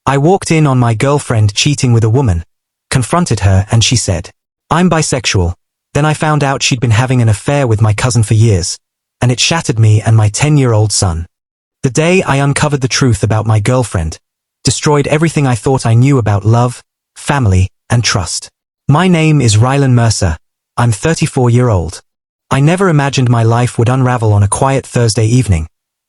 I walked in on my girlfriend cheating with a woman, confronted her, and she said, "I'm bisexual." Then I found out she'd been having an affair with my cousin for years, and it shattered me and my 10-year-old son. The day I uncovered the truth about my girlfriend, destroyed everything I thought I knew about love, family, and trust. My name is Rylan Mercer. I'm 34-year-old. I never imagined my life would unravel on a quiet Thursday evening,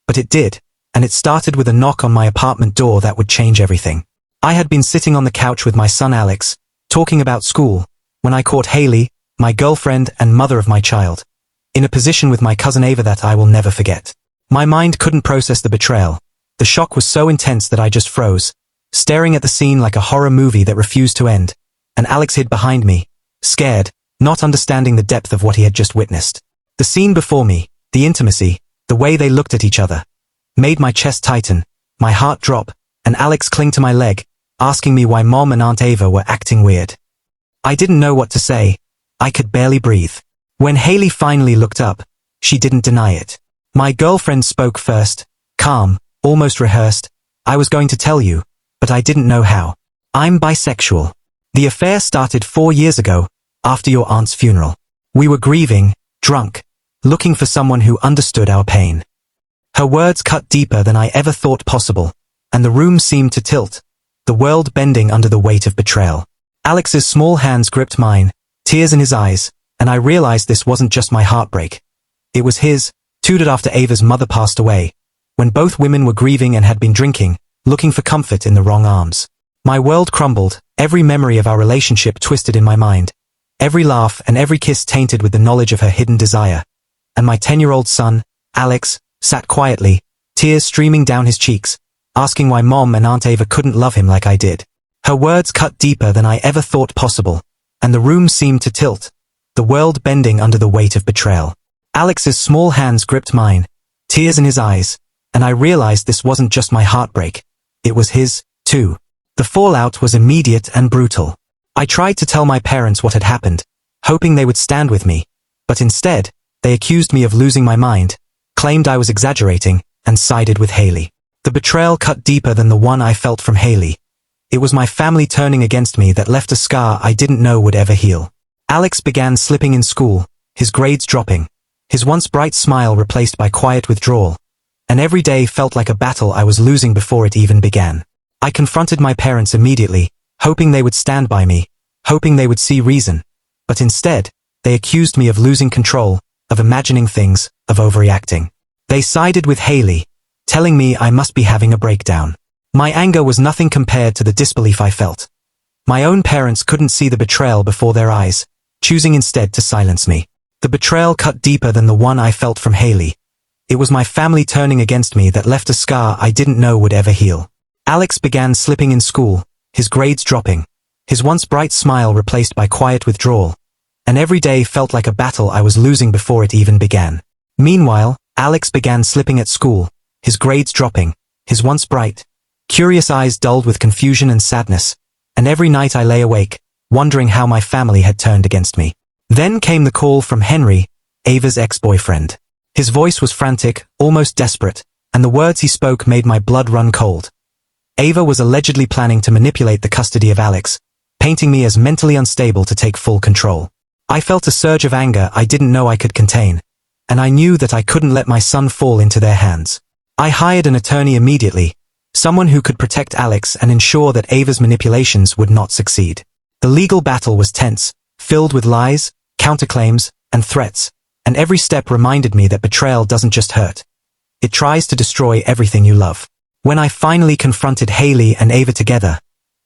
but it did, and it started with a knock on my apartment door that would change everything. I had been sitting on the couch with my son Alex, talking about school, when I caught Haley, my girlfriend and mother of my child, in a position with my cousin Ava that I will never forget. My mind couldn't process the betrayal. The shock was so intense that I just froze, staring at the scene like a horror movie that refused to end, and Alex hid behind me, scared, not understanding the depth of what he had just witnessed. The scene before me, the intimacy, the way they looked at each other, made my chest tighten, my heart drop, and Alex cling to my leg, asking me why Mom and Aunt Ava were acting weird. I didn't know what to say. I could barely breathe. When Haley finally looked up, she didn't deny it. My girlfriend spoke first, calm, almost rehearsed. "I was going to tell you, but I didn't know how. I'm bisexual. The affair started 4 years ago, after your aunt's funeral. We were grieving, drunk, looking for someone who understood our pain." Her words cut deeper than I ever thought possible, and the room seemed to tilt, the world bending under the weight of betrayal. Alex's small hands gripped mine, tears in his eyes, and I realized this wasn't just my heartbreak. It was his, too, after Ava's mother passed away, when both women were grieving and had been drinking, looking for comfort in the wrong arms. My world crumbled, every memory of our relationship twisted in my mind, every laugh and every kiss tainted with the knowledge of her hidden desire. And my 10-year-old son, Alex, sat quietly, tears streaming down his cheeks, asking why Mom and Aunt Ava couldn't love him like I did. Her words cut deeper than I ever thought possible, and the room seemed to tilt, the world bending under the weight of betrayal. Alex's small hands gripped mine, tears in his eyes, and I realized this wasn't just my heartbreak. It was his, too. The fallout was immediate and brutal. I tried to tell my parents what had happened, hoping they would stand with me, but instead, they accused me of losing my mind, claimed I was exaggerating, and sided with Haley. The betrayal cut deeper than the one I felt from Haley. It was my family turning against me that left a scar I didn't know would ever heal. Alex began slipping in school, his grades dropping, his once bright smile replaced by quiet withdrawal, and every day felt like a battle I was losing before it even began. I confronted my parents immediately, hoping they would stand by me, hoping they would see reason, but instead, they accused me of losing control, of imagining things, of overreacting. They sided with Haley, telling me I must be having a breakdown. My anger was nothing compared to the disbelief I felt. My own parents couldn't see the betrayal before their eyes, choosing instead to silence me. The betrayal cut deeper than the one I felt from Haley. It was my family turning against me that left a scar I didn't know would ever heal. Alex began slipping in school, his grades dropping, his once bright smile replaced by quiet withdrawal, and every day felt like a battle I was losing before it even began. Meanwhile, Alex began slipping at school, his grades dropping, his once bright, curious eyes dulled with confusion and sadness, and every night I lay awake, wondering how my family had turned against me. Then came the call from Henry, Ava's ex-boyfriend. His voice was frantic, almost desperate, and the words he spoke made my blood run cold. Ava was allegedly planning to manipulate the custody of Alex, painting me as mentally unstable to take full control. I felt a surge of anger I didn't know I could contain, and I knew that I couldn't let my son fall into their hands. I hired an attorney immediately, someone who could protect Alex and ensure that Ava's manipulations would not succeed. The legal battle was tense, filled with lies, counterclaims, and threats, and every step reminded me that betrayal doesn't just hurt. It tries to destroy everything you love. When I finally confronted Haley and Ava together,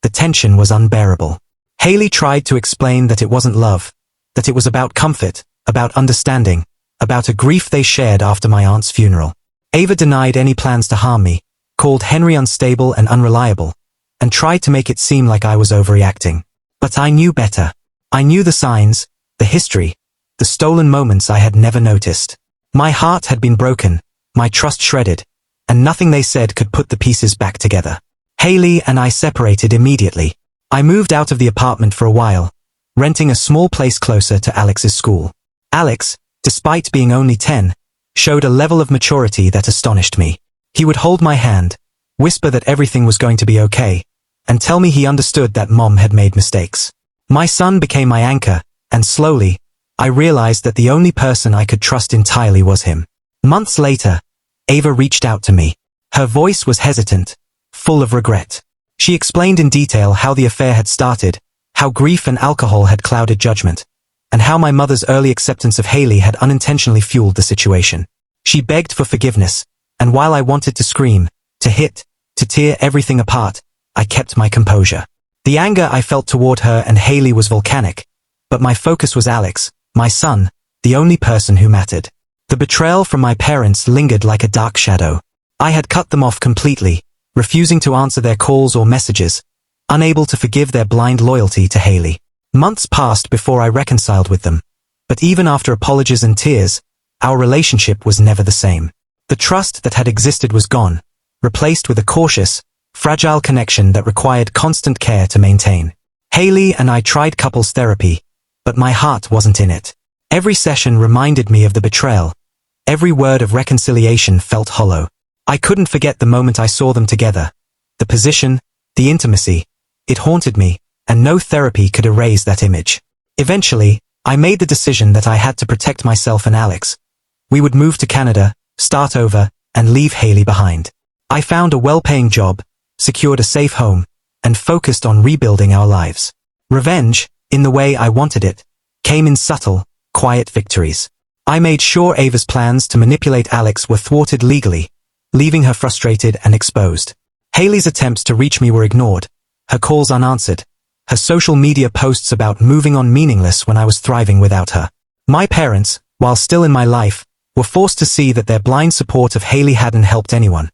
the tension was unbearable. Haley tried to explain that it wasn't love, that it was about comfort, about understanding, about a grief they shared after my aunt's funeral. Ava denied any plans to harm me, called Henry unstable and unreliable, and tried to make it seem like I was overreacting. But I knew better. I knew the signs, the history, the stolen moments I had never noticed. My heart had been broken, my trust shredded, and nothing they said could put the pieces back together. Haley and I separated immediately. I moved out of the apartment for a while, renting a small place closer to Alex's school. Alex, despite being only 10, showed a level of maturity that astonished me. He would hold my hand, whisper that everything was going to be okay, and tell me he understood that Mom had made mistakes. My son became my anchor, and slowly, I realized that the only person I could trust entirely was him. Months later, Ava reached out to me. Her voice was hesitant, full of regret. She explained in detail how the affair had started, how grief and alcohol had clouded judgment, and how my mother's early acceptance of Haley had unintentionally fueled the situation. She begged for forgiveness, and while I wanted to scream, to hit, to tear everything apart, I kept my composure. The anger I felt toward her and Haley was volcanic, but my focus was Alex, my son, the only person who mattered. The betrayal from my parents lingered like a dark shadow. I had cut them off completely, refusing to answer their calls or messages, unable to forgive their blind loyalty to Haley. Months passed before I reconciled with them, but even after apologies and tears, our relationship was never the same. The trust that had existed was gone, replaced with a cautious, fragile connection that required constant care to maintain. Haley and I tried couples therapy, but my heart wasn't in it. Every session reminded me of the betrayal. Every word of reconciliation felt hollow. I couldn't forget the moment I saw them together. The position, the intimacy, it haunted me, and no therapy could erase that image. Eventually, I made the decision that I had to protect myself and Alex. We would move to Canada, start over, and leave Haley behind. I found a well-paying job, secured a safe home, and focused on rebuilding our lives. Revenge, in the way I wanted it, came in subtle, quiet victories. I made sure Ava's plans to manipulate Alex were thwarted legally, leaving her frustrated and exposed. Haley's attempts to reach me were ignored, her calls unanswered, her social media posts about moving on meaningless when I was thriving without her. My parents, while still in my life, were forced to see that their blind support of Haley hadn't helped anyone,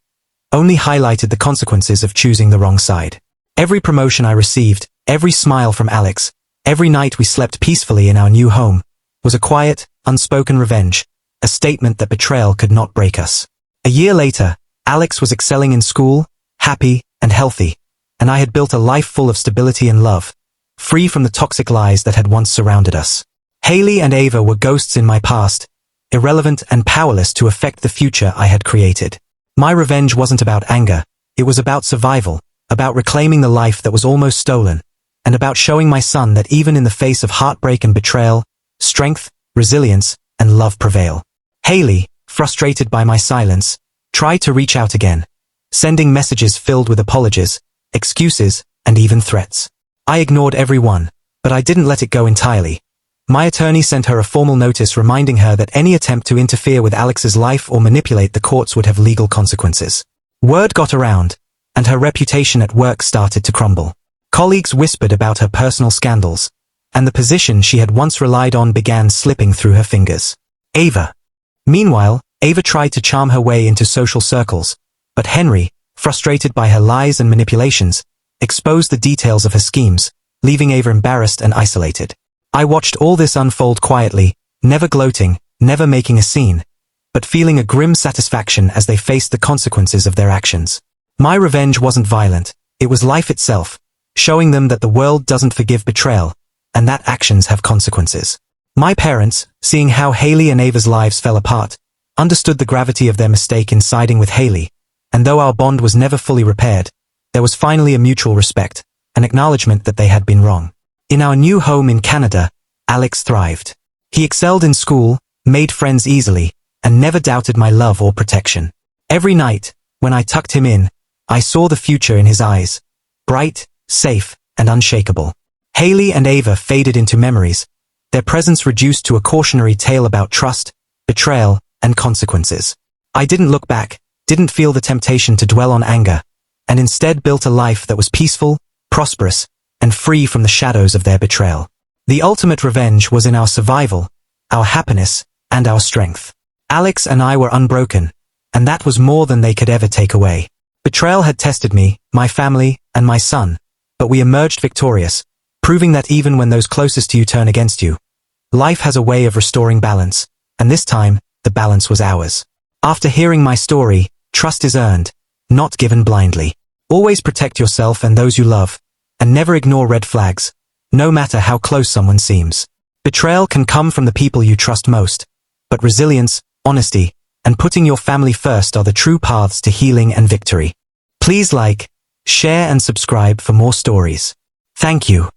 only highlighted the consequences of choosing the wrong side. Every promotion I received, every smile from Alex, every night we slept peacefully in our new home, was a quiet, unspoken revenge, a statement that betrayal could not break us. A year later, Alex was excelling in school, happy and healthy, and I had built a life full of stability and love, free from the toxic lies that had once surrounded us. Haley and Ava were ghosts in my past, irrelevant and powerless to affect the future I had created. My revenge wasn't about anger, it was about survival, about reclaiming the life that was almost stolen, and about showing my son that even in the face of heartbreak and betrayal, strength, resilience, and love prevail. Haley, frustrated by my silence, tried to reach out again, sending messages filled with apologies, excuses, and even threats. I ignored every one, but I didn't let it go entirely. My attorney sent her a formal notice reminding her that any attempt to interfere with Alex's life or manipulate the courts would have legal consequences. Word got around, and her reputation at work started to crumble. Colleagues whispered about her personal scandals, and the position she had once relied on began slipping through her fingers. Meanwhile, Ava tried to charm her way into social circles, but Henry, frustrated by her lies and manipulations, exposed the details of her schemes, leaving Ava embarrassed and isolated. I watched all this unfold quietly, never gloating, never making a scene, but feeling a grim satisfaction as they faced the consequences of their actions. My revenge wasn't violent, it was life itself, showing them that the world doesn't forgive betrayal, and that actions have consequences. My parents, seeing how Haley and Ava's lives fell apart, understood the gravity of their mistake in siding with Haley, and though our bond was never fully repaired, there was finally a mutual respect, an acknowledgement that they had been wrong. In our new home in Canada, Alex thrived. He excelled in school, made friends easily, and never doubted my love or protection. Every night, when I tucked him in, I saw the future in his eyes, bright, safe, and unshakable. Haley and Ava faded into memories, their presence reduced to a cautionary tale about trust, betrayal, and consequences. I didn't look back, didn't feel the temptation to dwell on anger, and instead built a life that was peaceful, prosperous, and free from the shadows of their betrayal. The ultimate revenge was in our survival, our happiness, and our strength. Alex and I were unbroken, and that was more than they could ever take away. Betrayal had tested me, my family, and my son, but we emerged victorious, proving that even when those closest to you turn against you, life has a way of restoring balance, and this time, the balance was ours. After hearing my story, trust is earned, not given blindly. Always protect yourself and those you love, and never ignore red flags, no matter how close someone seems. Betrayal can come from the people you trust most, but resilience, honesty, and putting your family first are the true paths to healing and victory. Please like, Share and subscribe for more stories. Thank you.